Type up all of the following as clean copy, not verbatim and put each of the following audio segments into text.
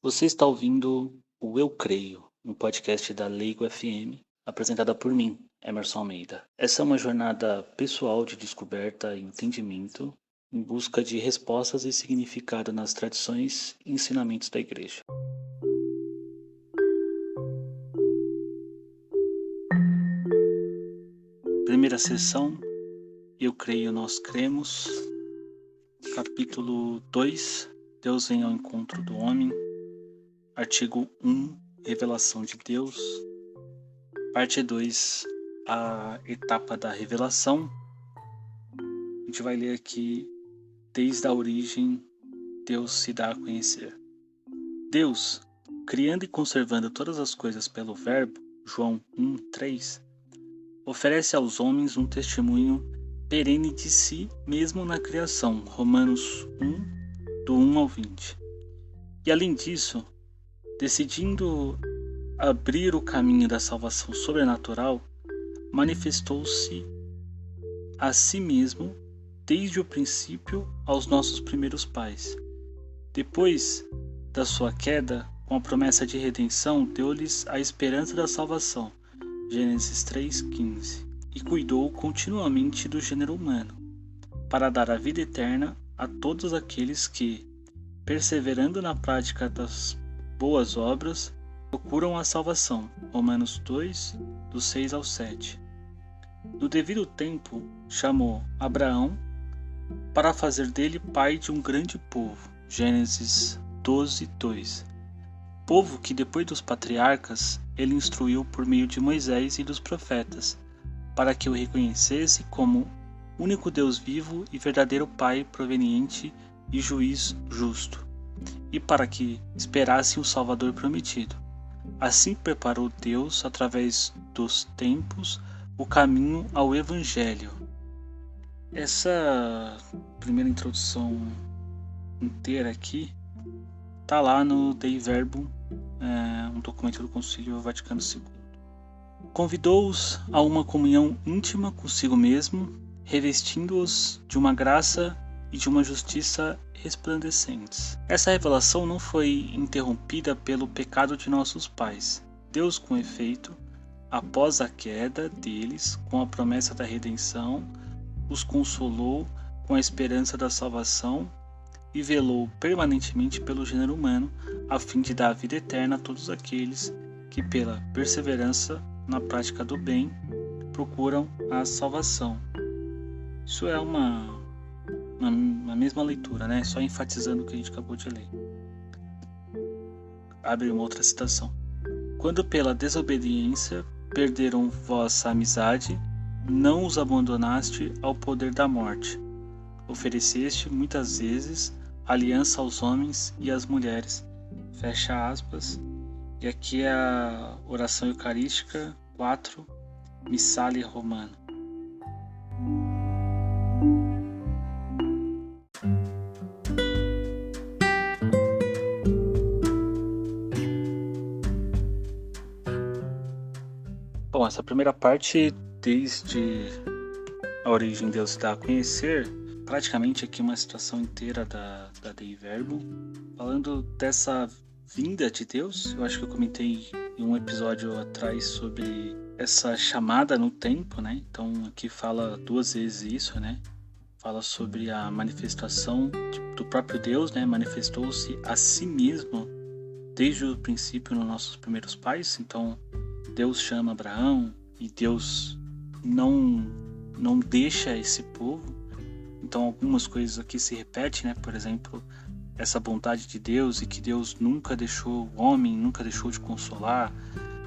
Você está ouvindo o Eu Creio, um podcast da Leigo FM, apresentada por mim, Emerson Almeida. Essa é uma jornada pessoal de descoberta e entendimento em busca de respostas e significado nas tradições e ensinamentos da Igreja. Primeira sessão, Eu Creio, Nós Cremos. Capítulo 2, Deus vem ao encontro do homem. Artigo 1, Revelação de Deus. Parte 2, a etapa da revelação. A gente vai ler aqui, desde a origem, Deus se dá a conhecer. Deus, criando e conservando todas as coisas pelo Verbo, João 1:3, oferece aos homens um testemunho perene de si mesmo na criação, Romanos 1, do 1 ao 20. E além disso, decidindo abrir o caminho da salvação sobrenatural, manifestou-se a si mesmo desde o princípio aos nossos primeiros pais. Depois da sua queda, com a promessa de redenção, deu-lhes a esperança da salvação, Gênesis 3:15, e cuidou continuamente do gênero humano, para dar a vida eterna a todos aqueles que, perseverando na prática das boas obras, procuram a salvação, Romanos 2, do 6 ao 7. No devido tempo, chamou Abraão para fazer dele pai de um grande povo, Gênesis 12:2. Povo que depois dos patriarcas, ele instruiu por meio de Moisés e dos profetas, para que o reconhecesse como único Deus vivo e verdadeiro Pai proveniente e juiz justo, e para que esperasse o Salvador prometido. Assim preparou Deus, através dos tempos, o caminho ao Evangelho. Essa primeira introdução inteira aqui está lá no Dei Verbum, um documento do Concílio Vaticano II. Convidou-os a uma comunhão íntima consigo mesmo, revestindo-os de uma graça e de uma justiça resplandecentes. Essa revelação não foi interrompida pelo pecado de nossos pais. Deus, com efeito, após a queda deles, com a promessa da redenção, os consolou com a esperança da salvação e velou permanentemente pelo gênero humano, a fim de dar vida eterna a todos aqueles que, pela perseverança na prática do bem, procuram a salvação. Isso é uma mesma leitura, né? Só enfatizando o que a gente acabou de ler. Abre uma outra citação. Quando pela desobediência perderam vossa amizade, não os abandonaste ao poder da morte. Ofereceste muitas vezes aliança aos homens e às mulheres. Fecha aspas. E aqui é a oração eucarística 4, Missale Romana. Bom, essa primeira parte, desde a origem Deus se dá a conhecer, praticamente aqui uma situação inteira da Dei Verbum, falando dessa vinda de Deus. Eu acho que eu comentei em um episódio atrás sobre essa chamada no tempo, né? Então aqui fala duas vezes isso, né? Fala sobre a manifestação do próprio Deus, né? Manifestou-se a si mesmo desde o princípio nos nossos primeiros pais. Então Deus chama Abraão e Deus não deixa esse povo. Então algumas coisas aqui se repetem, né? Por exemplo, essa vontade de Deus, e que Deus nunca deixou o homem, nunca deixou de consolar,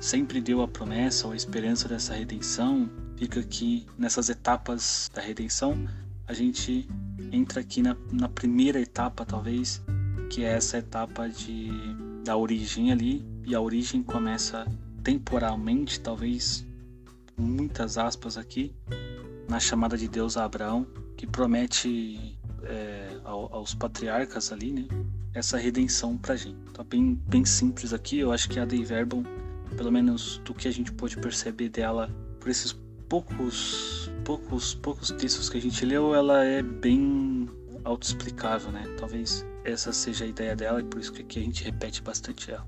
sempre deu a promessa ou a esperança dessa redenção. Fica aqui nessas etapas da redenção. A gente entra aqui na primeira etapa, talvez, que é essa etapa da origem ali, e a origem começa temporalmente, talvez, muitas aspas aqui, na chamada de Deus a Abraão, que promete aos patriarcas ali, né, essa redenção pra gente. Tá bem simples aqui. Eu acho que a Dei Verbum, pelo menos do que a gente pôde perceber dela por esses poucos textos que a gente leu, ela é bem autoexplicável, né? Talvez essa seja a ideia dela e por isso que aqui a gente repete bastante ela.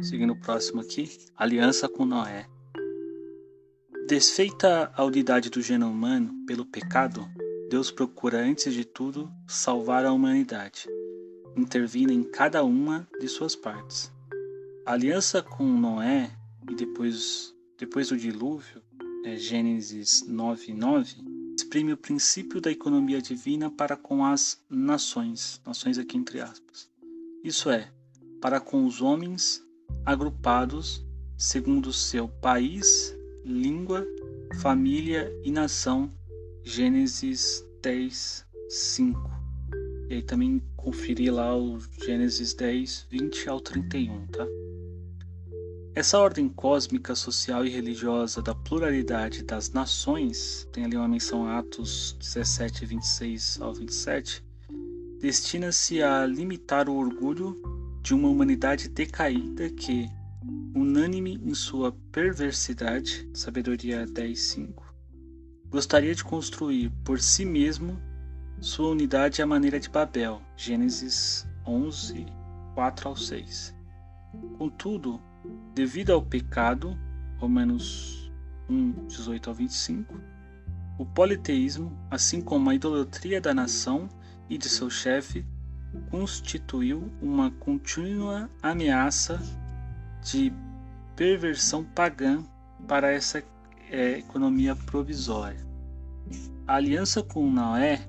Seguindo o próximo aqui, aliança com Noé. Desfeita a unidade do gênero humano pelo pecado, Deus procura antes de tudo salvar a humanidade, intervindo em cada uma de suas partes. A aliança com Noé e depois do dilúvio, Gênesis 9:9, exprime o princípio da economia divina para com as nações aqui entre aspas. Isso é, para com os homens agrupados segundo seu país, língua, família e nação. Gênesis 10:5. E aí também conferir lá o Gênesis 10:20 ao 31, tá? Essa ordem cósmica, social e religiosa da pluralidade das nações, tem ali uma menção a Atos 17:26 ao 27, destina-se a limitar o orgulho de uma humanidade decaída que, unânime em sua perversidade, Sabedoria 10:5, gostaria de construir por si mesmo sua unidade à maneira de Babel, Gênesis 11:4 ao 6. Contudo, devido ao pecado, Romanos 1:18 ao 25, o politeísmo, assim como a idolatria da nação e de seu chefe, constituiu uma contínua ameaça de perversão pagã para essa economia provisória. A aliança com Noé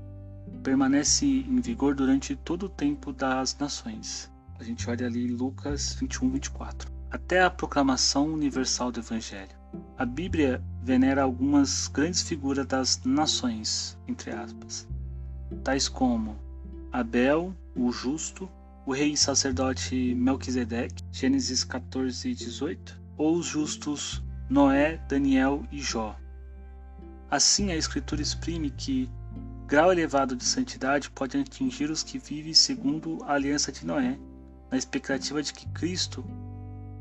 permanece em vigor durante todo o tempo das nações. A gente olha ali Lucas 21:24. Até a proclamação universal do Evangelho. A Bíblia venera algumas grandes figuras das nações, entre aspas, tais como Abel, o justo, o rei e sacerdote Melquisedeque, Gênesis 14:18, ou os justos Noé, Daniel e Jó. Assim, a Escritura exprime que grau elevado de santidade pode atingir os que vivem segundo a aliança de Noé, na expectativa de que Cristo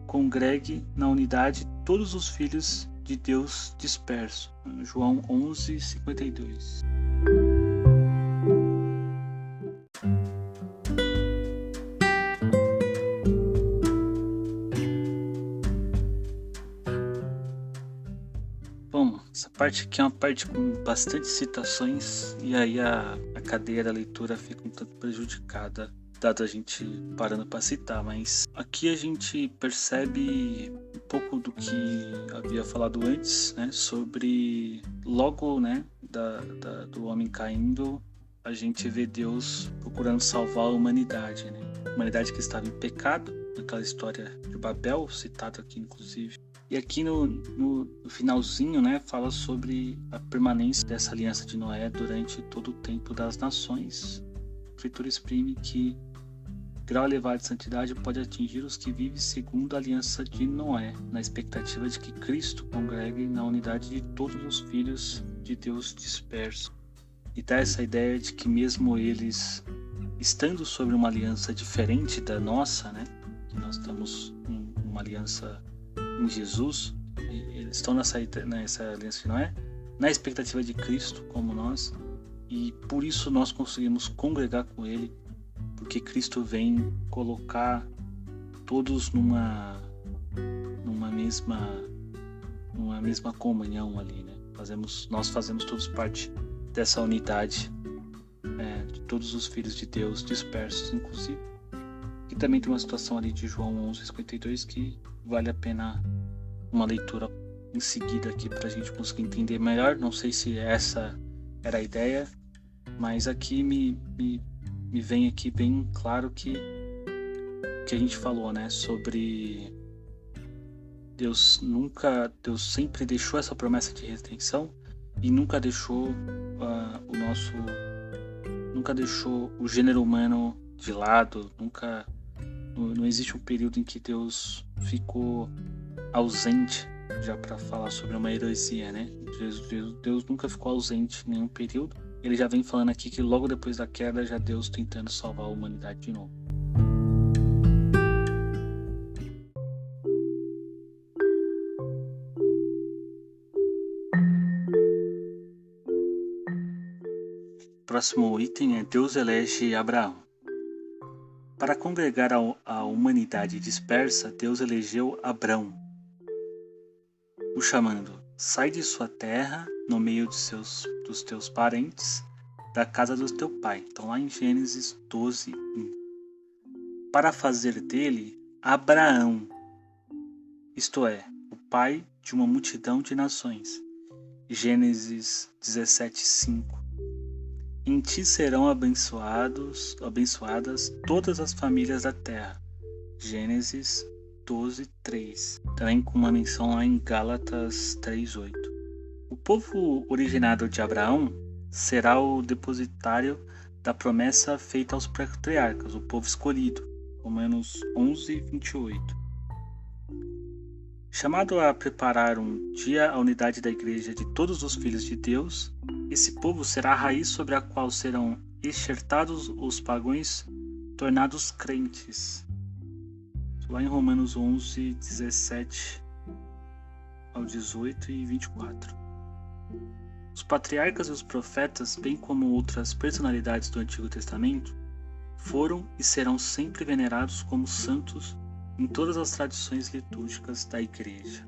congregue na unidade todos os filhos de Deus dispersos. João 11:52. Bom, essa parte aqui é uma parte com bastante citações e aí a cadeia da leitura fica um tanto prejudicada, dado a gente parando para citar, mas aqui a gente percebe um pouco do que havia falado antes, né, sobre logo, né, do homem caindo, a gente vê Deus procurando salvar a humanidade, né, a humanidade que estava em pecado, naquela história de Babel, citada aqui inclusive. E aqui no finalzinho, né, fala sobre a permanência dessa aliança de Noé durante todo o tempo das nações. A Escritura exprime que grau elevado de santidade pode atingir os que vivem segundo a aliança de Noé, na expectativa de que Cristo congregue na unidade de todos os filhos de Deus dispersos. E dá essa ideia de que mesmo eles, estando sobre uma aliança diferente da nossa, né, que nós estamos em uma aliança em Jesus, eles estão nessa aliança de Noé, na expectativa de Cristo como nós, e por isso nós conseguimos congregar com Ele, porque Cristo vem colocar todos numa mesma comunhão ali, né? Nós fazemos todos parte dessa unidade, de todos os filhos de Deus dispersos, inclusive. E também tem uma situação ali de João 11:52 que vale a pena uma leitura em seguida aqui para a gente conseguir entender melhor. Não sei se essa era a ideia, mas aqui me vem aqui bem claro que a gente falou, né, sobre Deus sempre deixou essa promessa de redenção e nunca deixou o gênero humano de lado, não existe um período em que Deus ficou ausente, já para falar sobre uma heresia, né? Deus nunca ficou ausente em nenhum período. Ele já vem falando aqui que logo depois da queda, já Deus tentando salvar a humanidade de novo. próximo item é Deus elege Abraão. Para congregar a humanidade dispersa, Deus elegeu Abrão, o chamando: sai de sua terra, no meio dos teus parentes, da casa do teu pai. Então lá em Gênesis 12, 1. Para fazer dele Abraão, isto é, o pai de uma multidão de nações. Gênesis 17, 5. Em ti serão abençoadas todas as famílias da terra. Gênesis 12, 3. Também com uma menção lá em Gálatas 3, 8. O povo originário de Abraão será o depositário da promessa feita aos patriarcas, o povo escolhido. Romanos 11, 28. Chamado a preparar um dia a unidade da igreja de todos os filhos de Deus, esse povo será a raiz sobre a qual serão enxertados os pagãos tornados crentes. Lá em Romanos 11, 17 ao 18 e 24. Os patriarcas e os profetas, bem como outras personalidades do Antigo Testamento, foram e serão sempre venerados como santos em todas as tradições litúrgicas da Igreja.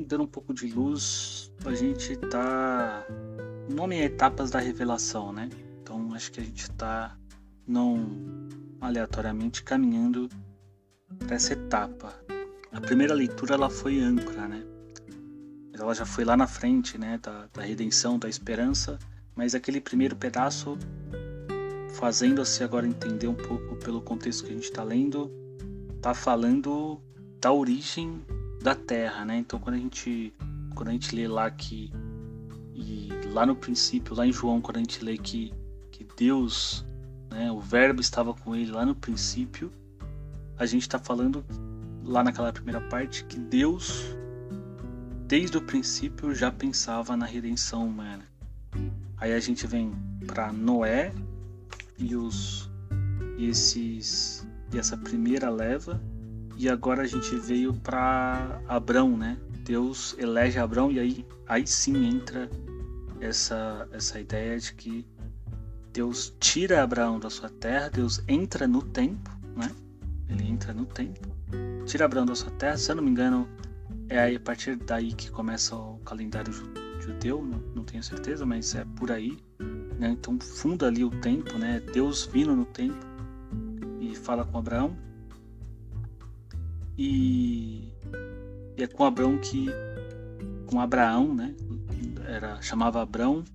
Dando um pouco de luz, a gente tá... O nome é Etapas da Revelação, né? Então acho que a gente tá, não aleatoriamente, caminhando para essa etapa. A primeira leitura ela foi âncora, né? Ela já foi lá na frente, né? Da redenção, da esperança, mas aquele primeiro pedaço, fazendo-se agora entender um pouco pelo contexto que a gente está lendo, tá falando da origem da Terra, né? Então quando a gente lê lá que, e lá no princípio, lá em João, quando a gente lê que Deus, né, o verbo estava com ele lá no princípio, a gente está falando lá naquela primeira parte que Deus, desde o princípio, já pensava na redenção humana. Aí a gente vem para Noé e essa primeira leva, e agora a gente veio para Abrão, né? Deus elege Abrão, e aí sim entra essa ideia de que Deus tira Abraão da sua terra, Deus entra no tempo, né? Ele entra no tempo, tira Abraão da sua terra. Se eu não me engano, é aí, a partir daí que começa o calendário judeu, não tenho certeza, mas é por aí, né? Então funda ali o tempo, né? Deus vindo no tempo e fala com Abraão, e é com Abraão, né? Chamava Abrão,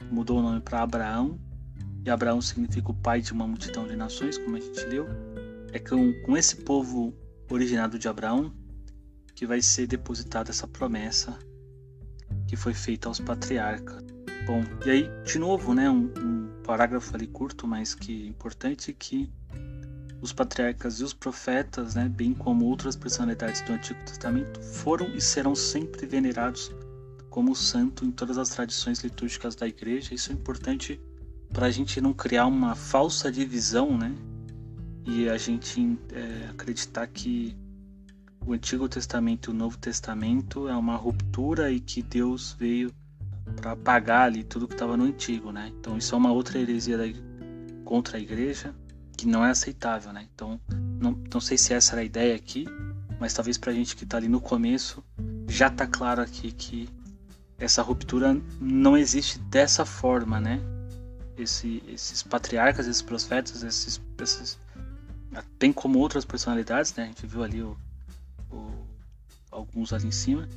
mudou o nome para Abraão, e Abraão significa o pai de uma multidão de nações, como a gente leu. É com esse povo originado de Abraão que vai ser depositada essa promessa que foi feita aos patriarcas. Bom, e aí, de novo, né, um parágrafo ali curto, mas que importante, que os patriarcas e os profetas, né, bem como outras personalidades do Antigo Testamento, foram e serão sempre venerados como santo em todas as tradições litúrgicas da igreja. Isso é importante para a gente não criar uma falsa divisão, né, e a gente acreditar que o Antigo Testamento e o Novo Testamento é uma ruptura e que Deus veio para apagar ali tudo que estava no Antigo, né? Então isso é uma outra heresia contra a igreja, que não é aceitável, né? Então não sei se essa era a ideia aqui, mas talvez pra gente que está ali no começo já tá claro aqui que essa ruptura não existe dessa forma, né? Esses patriarcas, esses profetas, esses bem como outras personalidades, né? A gente viu ali alguns ali em cima,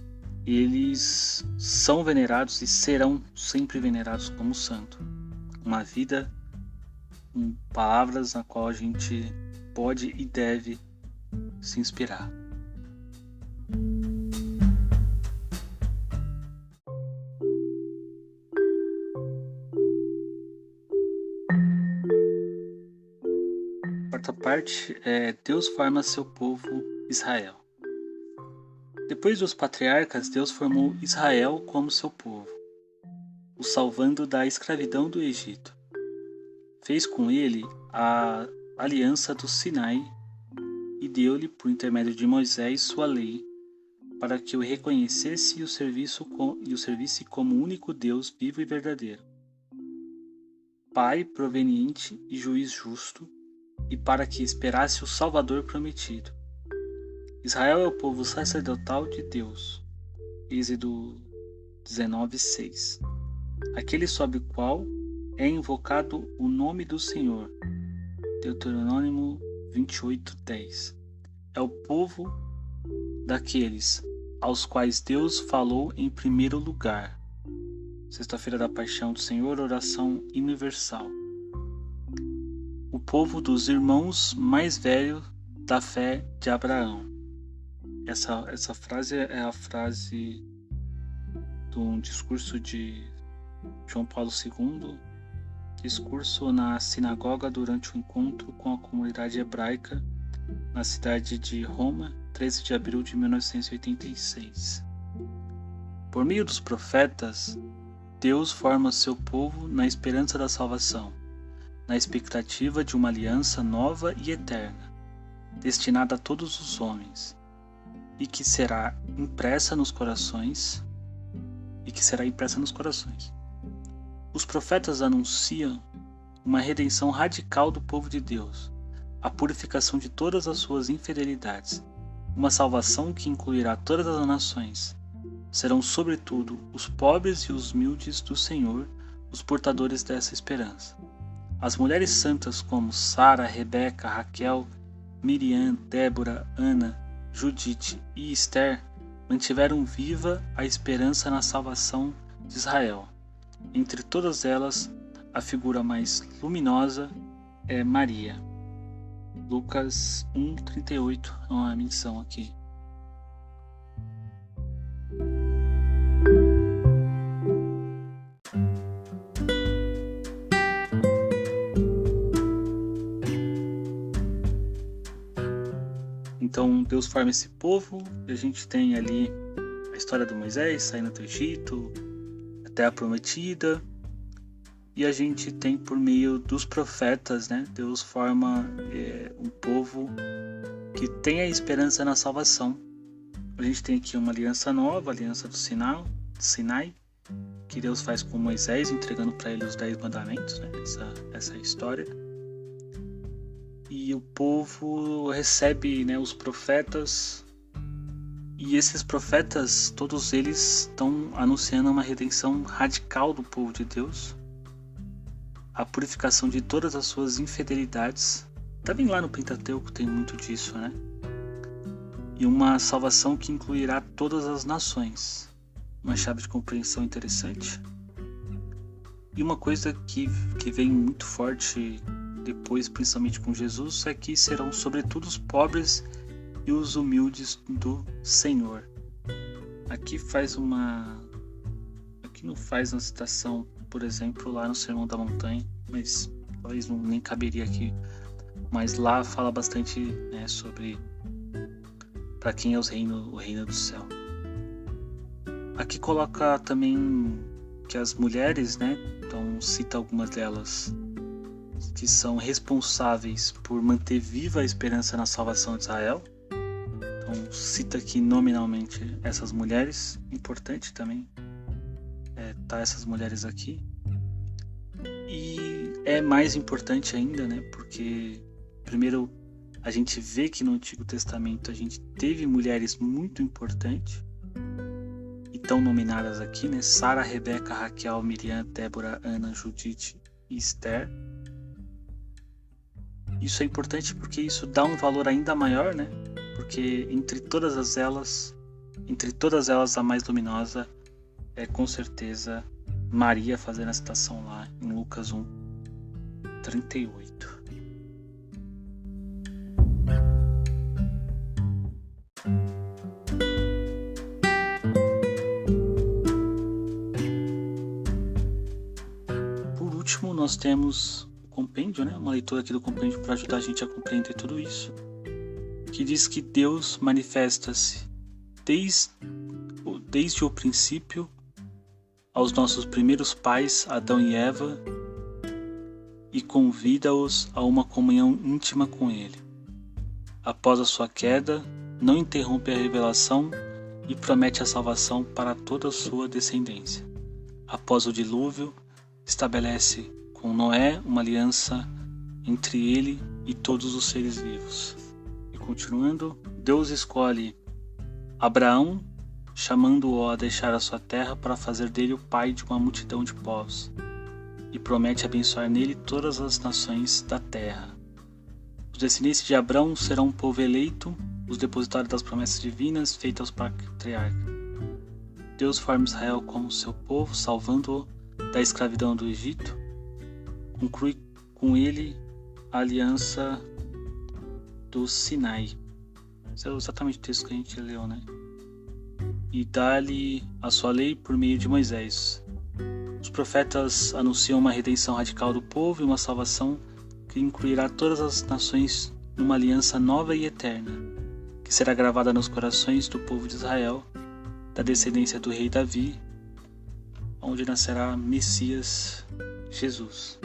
eles são venerados e serão sempre venerados como santo. Uma vida com palavras na qual a gente pode e deve se inspirar. A quarta parte é Deus forma seu povo Israel. Depois dos patriarcas, Deus formou Israel como seu povo, o salvando da escravidão do Egito. fez com ele a aliança do Sinai e deu-lhe, por intermédio de Moisés, sua lei, para que o reconhecesse e o servisse como único Deus vivo e verdadeiro, Pai proveniente e juiz justo, e para que esperasse o Salvador prometido. Israel é o povo sacerdotal de Deus. Êxodo 19:6. Aquele sob o qual é invocado o nome do Senhor. Deuteronômio 28:10. É o povo daqueles aos quais Deus falou em primeiro lugar. Sexta-feira da Paixão do Senhor, oração universal. O povo dos irmãos mais velhos da fé de Abraão. Essa frase é a frase de um discurso de João Paulo II, discurso na sinagoga durante o encontro com a comunidade hebraica na cidade de Roma, 13 de abril de 1986. Por meio dos profetas, Deus forma seu povo na esperança da salvação, na expectativa de uma aliança nova e eterna, destinada a todos os homens, e que será impressa nos corações. Os profetas anunciam uma redenção radical do povo de Deus, a purificação de todas as suas infidelidades, uma salvação que incluirá todas as nações. Serão, sobretudo, os pobres e os humildes do Senhor os portadores dessa esperança. As mulheres santas como Sara, Rebeca, Raquel, Miriam, Débora, Ana, Judite e Esther mantiveram viva a esperança na salvação de Israel. Entre todas elas, a figura mais luminosa é Maria. Lucas 1:38 é uma menção aqui. Então Deus forma esse povo, e a gente tem ali a história de Moisés saindo do Egito, a Terra Prometida, e a gente tem por meio dos profetas, né? Deus forma um povo que tem a esperança na salvação. A gente tem aqui uma aliança nova, a aliança do Sinai, que Deus faz com Moisés, entregando para ele os 10 mandamentos, né? Essa é a história. E o povo recebe, né, os profetas, e esses profetas, todos eles estão anunciando uma redenção radical do povo de Deus, a purificação de todas as suas infidelidades. Também lá no Pentateuco tem muito disso, né? E uma salvação que incluirá todas as nações. Uma chave de compreensão interessante. E uma coisa que vem muito forte depois, principalmente com Jesus, é que serão sobretudo os pobres e os humildes do Senhor. Aqui não faz uma citação, por exemplo, lá no Sermão da Montanha, mas talvez nem caberia aqui, mas lá fala bastante, né, sobre para quem é o reino do céu. Aqui coloca também que as mulheres, né, então cita algumas delas, que são responsáveis por manter viva a esperança na salvação de Israel. Então cita aqui nominalmente essas mulheres. Importante também tá essas mulheres aqui. E é mais importante ainda, né, porque primeiro a gente vê que no Antigo Testamento a gente teve mulheres muito importantes, e estão nominadas aqui, né, Sara, Rebeca, Raquel, Miriam, Débora, Ana, Judite e Esther. Isso é importante porque isso dá um valor ainda maior, né? Porque entre todas elas a mais luminosa é com certeza Maria, fazendo a citação lá em Lucas 1:38. Por último, nós temos compêndio, né? Uma leitura aqui do compêndio para ajudar a gente a compreender tudo isso, que diz que Deus manifesta-se desde o princípio aos nossos primeiros pais, Adão e Eva, e convida-os a uma comunhão íntima com ele. Após a sua queda, não interrompe a revelação e promete a salvação para toda a sua descendência. Após o dilúvio, estabelece com Noé uma aliança entre ele e todos os seres vivos. E continuando, Deus escolhe Abraão, chamando-o a deixar a sua terra para fazer dele o pai de uma multidão de povos, e promete abençoar nele todas as nações da terra. Os descendentes de Abraão serão um povo eleito, os depositários das promessas divinas feitas aos patriarcas. Deus forma Israel como seu povo, salvando-o da escravidão do Egito. Conclui com ele a aliança do Sinai. Esse é exatamente o texto que a gente leu, né? E dá-lhe a sua lei por meio de Moisés. Os profetas anunciam uma redenção radical do povo e uma salvação que incluirá todas as nações numa aliança nova e eterna, que será gravada nos corações do povo de Israel, da descendência do rei Davi, onde nascerá Messias, Jesus.